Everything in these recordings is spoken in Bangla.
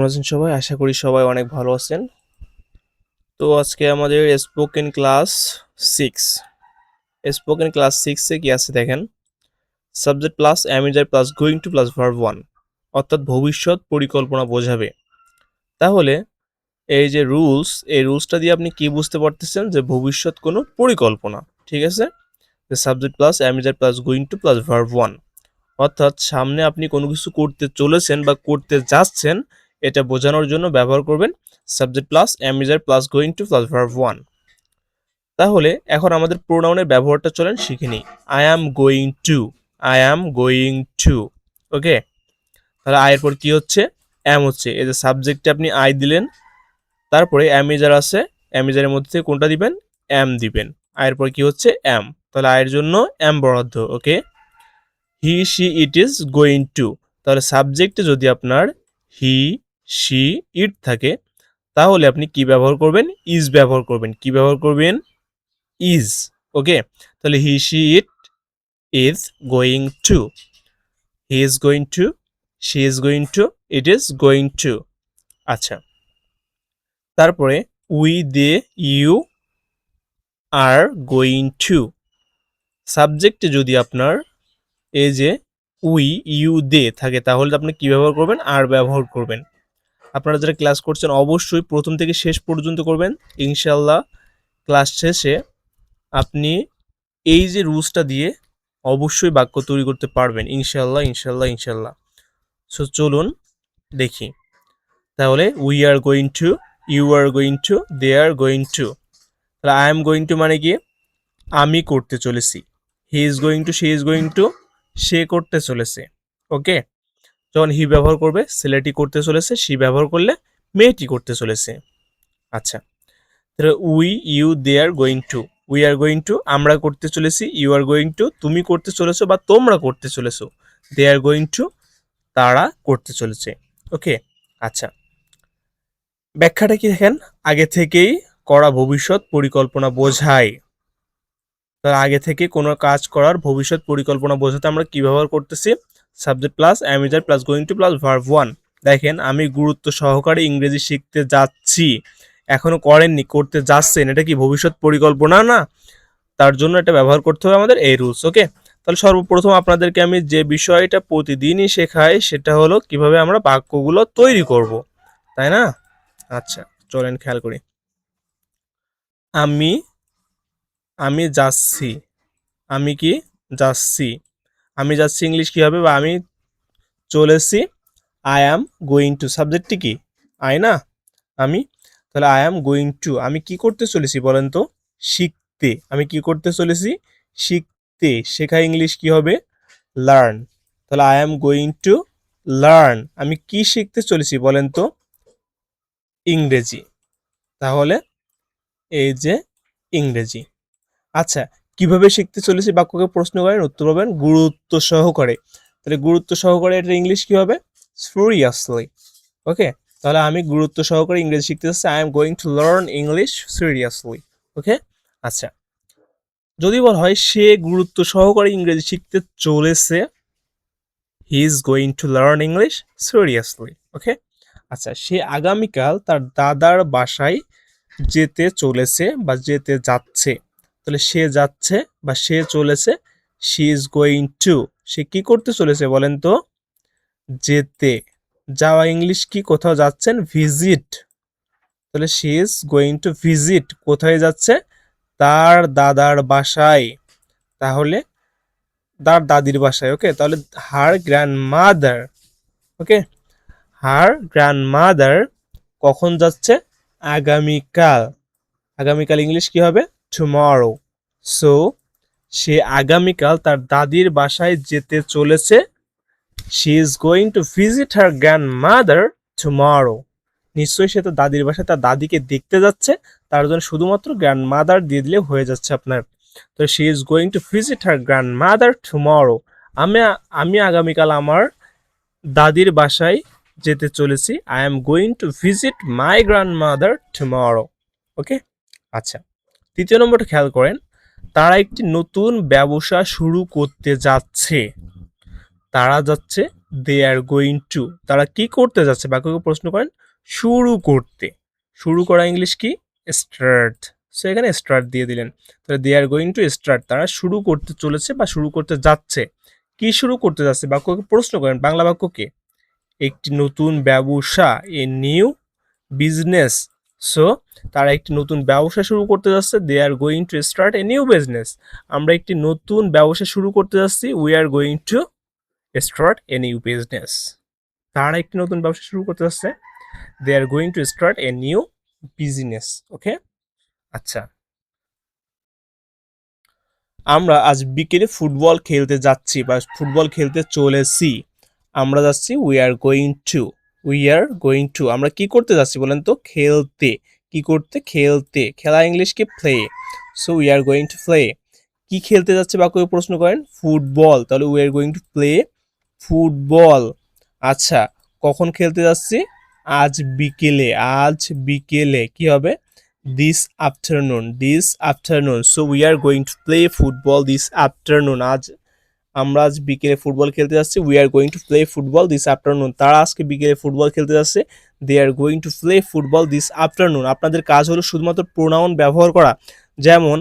কেমন আছেন সবাই? আশা করি সবাই অনেক ভালো আছেন। তো আজকে আমাদের স্পোকেন ক্লাস 6 স্পোকেন ক্লাস 6 এ কি আছে দেখেন। Subject plus am is are plus going to plus verb 1 অর্থাৎ ভবিষ্যৎ পরিকল্পনা বোঝাবে। তাহলে এই যে এই রুলসটা দিয়ে আপনি কি বুঝতে পারতেছেন যে ভবিষ্যৎ কোনো পরিকল্পনা। ঠিক আছে? যে subject plus am is are plus going to plus verb 1 অর্থাৎ সামনে আপনি কোনো কিছু করতে চলেছেন বা করতে যাচ্ছেন এটা বোঝানোর জন্য ব্যবহার করবেন subject plus am is are plus going to plus verb 1। তাহলে এখন আমাদের প্রোনাউনের ব্যবহারটা চলেন শিখে নিই। I am going to, I am going to. Okay, তাহলে আয়ের পর কি হচ্ছে? অ্যাম হচ্ছে। এই যে সাবজেক্টে আপনি আই দিলেন, তারপরে অ্যামিজার আছে, অ্যামিজারের মধ্যে থেকে কোনটা দিবেন? অ্যাম দিবেন। আয়ের পর কি হচ্ছে? অ্যাম। তাহলে আয়ের জন্য অ্যাম বরাদ্দ। Okay, he she it is going to. তাহলে সাবজেক্টে যদি আপনার হি শি ইট থাকে তাহলে আপনি কি ব্যবহার করবেন? ইজ ব্যবহার করবেন। কি ব্যবহার করবেন? ইজ। ওকে, তাহলে he she it is going to, he is going to, she is going to, it is going to. আচ্ছা, তারপরে we they you are going to. সাবজেক্টে যদি আপনার এই যে উই ইউ দে থাকে তাহলে আপনি কি ব্যবহার করবেন? আর ব্যবহার করবেন। আপনারা যারা ক্লাস করছেন অবশ্যই প্রথম থেকে শেষ পর্যন্ত করবেন। ইনশাল্লাহ ক্লাস শেষে আপনি এই যে রুলসটা দিয়ে অবশ্যই বাক্য তৈরি করতে পারবেন। ইনশাল্লাহ ইনশাল্লাহ ইনশাল্লাহ। সো চলুন দেখি। তাহলে we are going to, you are going to, they are going to. তাহলে আই এম গোয়িং টু মানে কি? আমি করতে চলেছি। He is going to, she is going to, সে করতে চলেছে। ওকে, যখন হি ব্যবহার করবে ছেলেটি করতে চলেছে, সি ব্যবহার করলে মেয়েটি করতে চলেছে। আচ্ছা, তাহলে we you they are going to. We are going to আমরা করতে চলেছি, ইউ আর গোয়িং টু তুমি করতে চলেছো বা তোমরা করতে চলেছো, দে আর গোয়িং টু তারা করতে চলেছে। ওকে, আচ্ছা, ব্যাখ্যাটা কি দেখেন, আগে থেকেই করা ভবিষ্যৎ পরিকল্পনা বোঝায়। তার আগে থেকে কোনো কাজ করার ভবিষ্যৎ পরিকল্পনা বোঝাতে আমরা কি ব্যবহার করতেছি? Subject plus am is are plus going to plus verb 1। দেখেন আমি গুরুত্ব সহকারে ইংরেজি শিখতে যাচ্ছি, এখনো করেননি, করতে যাচ্ছেন, এটা কি ভবিষ্যৎ পরিকল্পনা না? তার জন্য এটা ব্যবহার করতে হবে আমাদের এই রুলস। ওকে, তাহলে সর্বপ্রথম আপনাদেরকে আমি যে বিষয়টা প্রতিদিনই শেখাই সেটা হলো কিভাবে আমরা বাক্যগুলো তৈরি করব, তাই না? আচ্ছা, চলেন খেয়াল করি। আমি আমি যাচ্ছি, আমি কি? যাচ্ছি। আমি যাচ্ছি ইংলিশ কি হবে? বা আমি চলেছি, আই অ্যাম গোয়িং টু। সাবজেক্টটি কি? আই না? আমি। তাহলে আই অ্যাম গোয়িং টু আমি কি করতে চলেছি বলেন তো? শিখতে। আমি কি করতে চলেছি? শিখতে। শেখা ইংলিশ কি হবে? লার্ন। তাহলে I am going to learn আমি কি শিখতে চলেছি বলেন তো? ইংরেজি। তাহলে এই যে ইংরেজি। আচ্ছা, কিভাবে শিখতে চলেছি বাক্যকে প্রশ্ন করেন, উত্তর পাবেন গুরুত্ব সহকারে। তাহলে গুরুত্ব সহকারে এটা ইংলিশ কি হবে? সিরিয়াসলি। ওকে, তাহলে আমি গুরুত্ব সহকারে ইংরেজি শিখতে চাচ্ছি, I am going to learn English seriously. Okay, আচ্ছা, যদি বলা হয় সে গুরুত্ব সহকারে ইংরেজি শিখতে চলেছে, he is going to learn English seriously. Okay, আচ্ছা, সে আগামীকাল তার দাদার বাসায় যেতে চলেছে বা যেতে যাচ্ছে। তাহলে সে যাচ্ছে বা সে চলেছে, শি ইজ গোয়িং টু। সে কি করতে চলেছে বলেন তো? যেতে। যাওয়া ইংলিশ কি? কোথাও যাচ্ছেন, ভিজিট। তাহলে she is going to visit কোথায় যাচ্ছে? তার দাদার বাসায়। তাহলে তার দাদির বাসায়। ওকে, তাহলে হার গ্র্যান্ড মাদার। ওকে, হার গ্র্যান্ড মাদার কখন যাচ্ছে? আগামীকাল। আগামীকাল ইংলিশ কি হবে? টুমরো। সো সে আগামীকাল তার দাদির বাসায় যেতে চলেছে, she is going to visit her grandmother tomorrow. নিশ্চয়ই সে তার দাদির বাসায় তার দাদিকে দেখতে যাচ্ছে, তার জন্য শুধুমাত্র গ্র্যান্ড মাদার দিয়ে দিলে হয়ে যাচ্ছে আপনার। তো she is going to visit her grandmother tomorrow. আমি আমি আগামীকাল আমার দাদির বাসায় যেতে চলেছি, I am going to visit my grandmother tomorrow. Okay, আচ্ছা, তৃতীয় নম্বরটা খেয়াল করেন, তারা একটি নতুন ব্যবসা শুরু করতে যাচ্ছে। তারা যাচ্ছে দে আর গোয়িং টু, তারা কি করতে যাচ্ছে, বাক্যকে প্রশ্ন করেন শুরু করতে। শুরু করা ইংলিশ কি? স্টার্ট। সো এখানে স্টার্ট দিয়ে দিলেন। তাহলে দে আর গোয়িং টু স্টার্ট, তারা শুরু করতে চলেছে বা শুরু করতে যাচ্ছে। কি শুরু করতে যাচ্ছে, বাক্যকে প্রশ্ন করেন, বাংলা বাক্যকে একটি নতুন ব্যবসা, এ নিউ বিজনেস। সো তারা একটি নতুন ব্যবসা শুরু করতে যাচ্ছে, they are going to start a new business. আমরা একটি নতুন ব্যবসা শুরু করতে যাচ্ছি, we are going to start a new business. তারা একটি নতুন ব্যবসা শুরু করতে যাচ্ছে, they are going to start a new business. Okay, আচ্ছা, আমরা আজ বিকেলে ফুটবল খেলতে যাচ্ছি বা ফুটবল খেলতে চলেছি। আমরা যাচ্ছি, we are going to. We are going to, আমরা কি করতে যাচ্ছি বলেন তো? খেলতে। কি করতে? খেলতে। খেলা ইংলিশ কি? Play. So we are going to play. কি খেলতে যাচ্ছে বাক্যে প্রশ্ন করেন? ফুটবল। তাহলে we are going to play football. আচ্ছা, কখন খেলতে যাচ্ছি? আজ বিকেলে। আজ বিকেলে কি হবে? This afternoon. This afternoon. So we are going to play football this afternoon. আমরা আজ বিকেলে ফুটবল খেলতে যাচ্ছি, we are going to play football this afternoon. তারা আজকে বিকেলে ফুটবল খেলতে যাচ্ছে, they are going to play football this afternoon. আপনাদের কাজ হলো শুধুমাত্র প্রোনাউন ব্যবহার করা। যেমন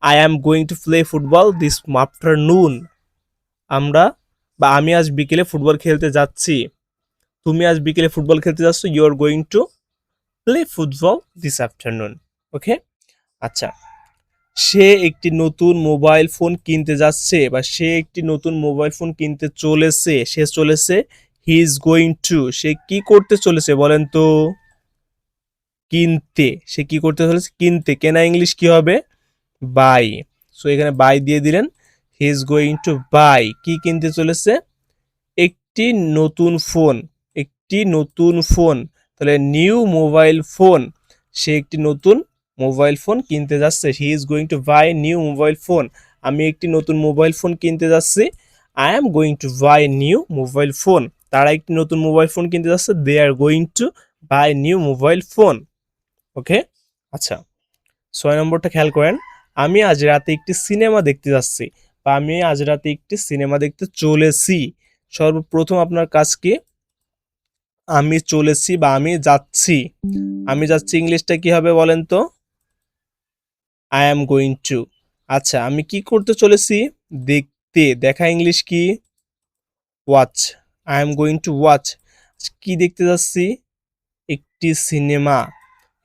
I am going to play football this afternoon. আমরা বা আমি আজ বিকেলে ফুটবল খেলতে যাচ্ছি। তুমি আজ বিকেলে ফুটবল খেলতে যাচ্ছ, you are going to play football this afternoon. Okay, আচ্ছা, সে একটি নতুন মোবাইল ফোন কিনতে যাচ্ছে বা সে একটি নতুন মোবাইল ফোন কিনতে চলেছে। সে চলেছে, হি ইজ গোয়িং টু। সে কি করতে চলেছে বলেন তো? কিনতে। সে কি করতে চলেছে? কিনতে। কেনা ইংলিশ কি হবে? বাই। সো এখানে বাই দিয়ে দিলেন। He is going to buy. কি কিনতে চলেছে? একটি নতুন ফোন। একটি নতুন ফোন। তাহলে নিউ মোবাইল ফোন। সে একটি নতুন মোবাইল ফোন কিনতে যাচ্ছে, he is going to buy new mobile phone. আমি একটি নতুন মোবাইল ফোন কিনতে যাচ্ছি, I am going to buy new mobile phone. তারা একটি নতুন মোবাইল ফোন কিনতে যাচ্ছে, they are going to buy new mobile phone. Okay, আচ্ছা, 6 নম্বরটা খেয়াল করেন। আমি আজ রাতে একটি সিনেমা দেখতে যাচ্ছি বা আমি আজ রাতে একটি সিনেমা দেখতে চলেছি। সর্বপ্রথম আপনার কাজ কি? আমি চলেছি বা আমি যাচ্ছি। আমি যাচ্ছি ইংলিশটা কি হবে বলেন তো? I am going to. আচ্ছা, আমি কি করতে চলেছি? দেখতে। দেখা ইংলিশ কি? Watch. I am going to watch. কি দেখতে যাচ্ছি? একটি সিনেমা।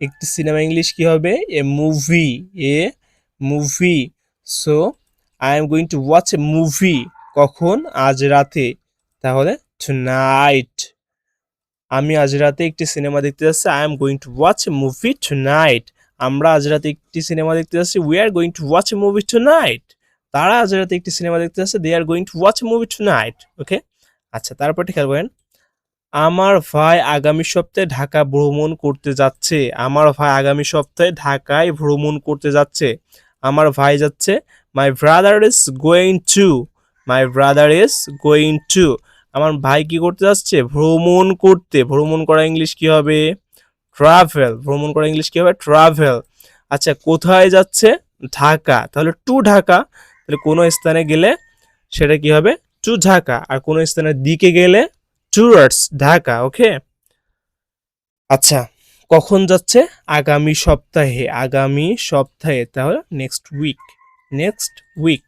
একটি সিনেমা ইংলিশ কি হবে? এ movie. A movie. So I am going to watch a movie. কখন? আজ রাতে। তাহলে টুনাইট। আমি আজ রাতে একটি সিনেমা দেখতে যাচ্ছি, I am going to watch a movie tonight. আমরা আজ রাতে একটি সিনেমা দেখতে যাচ্ছি, we are going to watch a movie tonight. তারা আজ রাতে একটি সিনেমা দেখতে যাচ্ছে, they are going to watch a movie tonight. Okay, আচ্ছা, তারপরটি খেয়াল করেন। আমার ভাই আগামী সপ্তাহে ঢাকা ভ্রমণ করতে যাচ্ছে। আমার ভাই আগামী সপ্তাহে ঢাকায় ভ্রমণ করতে যাচ্ছে। আমার ভাই যাচ্ছে, my brother is going two. My brother is going two. আমার ভাই কি করতে যাচ্ছে? ভ্রমণ করতে। ভ্রমণ করা ইংলিশ কি হবে? ট্রাভেল। ভ্রমণ করা ইংলিশ কি হবে? ট্রাভেল। আচ্ছা, কোথায় যাচ্ছে? ঢাকা। তাহলে টু ঢাকা। তাহলে কোনো স্থানে গেলে সেটা কি হবে? টু ঢাকা। আর কোনো স্থানের দিকে গেলে টুয়ার্ডস ঢাকা। ওকে, আচ্ছা, কখন যাচ্ছে? আগামী সপ্তাহে। আগামী সপ্তাহে, তাহলে নেক্সট উইক। Next week.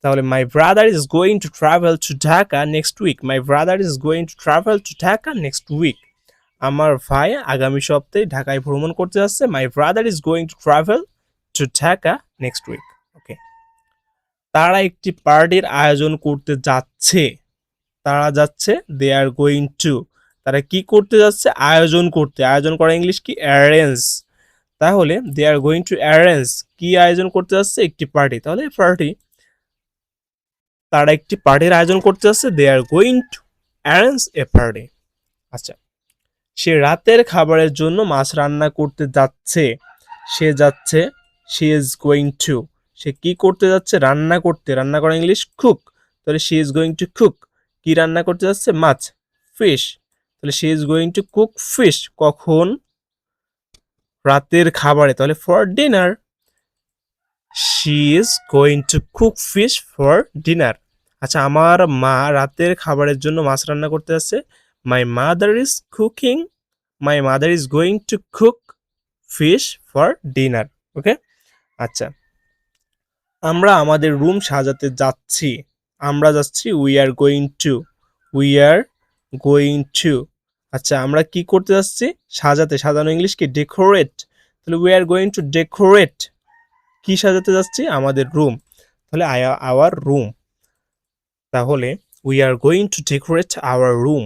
তাহলে my brother is going to travel to Dhaka next week. My brother is going to travel to Dhaka next week. আমার ভাই আগামী সপ্তাহে ঢাকায় ভ্রমণ করতে যাচ্ছে, my brother is going to travel to Dhaka next week. Okay, তারা একটি পার্টির আয়োজন করতে যাচ্ছে। তারা যাচ্ছে, দে আর গোয়িং টু। তারা কি করতে যাচ্ছে? আয়োজন করতে। আয়োজন করা ইংলিশ কি? অ্যারেঞ্জ। তাহলে দে আর গোয়িং টু অ্যারেঞ্জ। কি আয়োজন করতে যাচ্ছে? একটি পার্টি। তাহলে পার্টি, তারা একটি পার্টির আয়োজন করতে যাচ্ছে, they are going to arrange a party. আচ্ছা, সে রাতের খাবারের জন্য মাছ রান্না করতে যাচ্ছে। সে যাচ্ছে, শি ইজ গোয়িং টু। সে কি করতে যাচ্ছে? রান্না করতে। রান্না করা ইংলিশ কুক। তাহলে she is going to cook. কি রান্না করতে যাচ্ছে? মাছ, ফিশ। তাহলে she is going to cook fish. কখন? রাতের খাবারে। তাহলে for dinner. She is going to cook fish for dinner. আচ্ছা, আমার মা রাতের খাবারের জন্য মাছ রান্না করতে যাচ্ছে। My mother is going to cook fish for dinner. Okay. আচ্ছা, আমরা আমাদের রুম সাজাতে যাচ্ছি। আমরা যাচ্ছি, উই আর গোয়িং টু। আচ্ছা, আমরা কি করতে যাচ্ছি? সাজাতে। সাজানো ইংলিশ কি? ডেকোরেট। তাহলে we are going two decorate. কি সাজাতে যাচ্ছি? আমাদের রুম। তাহলে আওয়ার রুম। তাহলে we are going two decorate our room.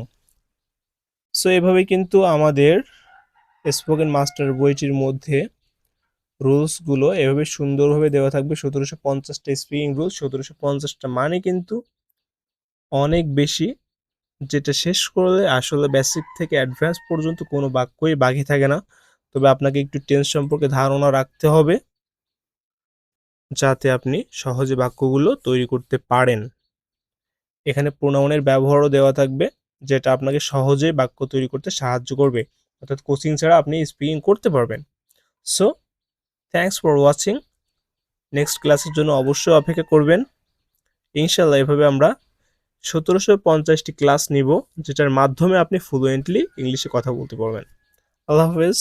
So এভাবে কিন্তু আমাদের স্পোকেন মাস্টার বইটির মধ্যে রুলসগুলো এভাবে সুন্দরভাবে দেওয়া থাকবে। 1750টা স্পিকিং রুলস। 1750টা মানে কিন্তু অনেক বেশি, যেটা শেষ করলে আসলে বেসিক থেকে অ্যাডভান্স পর্যন্ত কোনো বাক্যই বাকি থাকে না। তবে আপনাকে একটু টেন্স সম্পর্কে ধারণা রাখতে হবে, যাতে আপনি সহজে বাক্যগুলো তৈরি করতে পারেন। এখানে প্রোনাউনের ব্যবহারও দেওয়া থাকবে, যেটা আপনাকে সহজে বাক্য তৈরি করতে সাহায্য করবে। অর্থাৎ কোচিং ছাড়া আপনি স্পিকিং করতে পারবেন। So thanks for watching. Next ক্লাসের জন্য অবশ্যই অপেক্ষা করবেন। ইনশাল্লাহ এভাবে আমরা 1750টি ক্লাস নিব, যেটার মাধ্যমে আপনি ফ্লুয়েন্টলি ইংলিশে কথা বলতে পারবেন। আল্লাহ হাফেজ।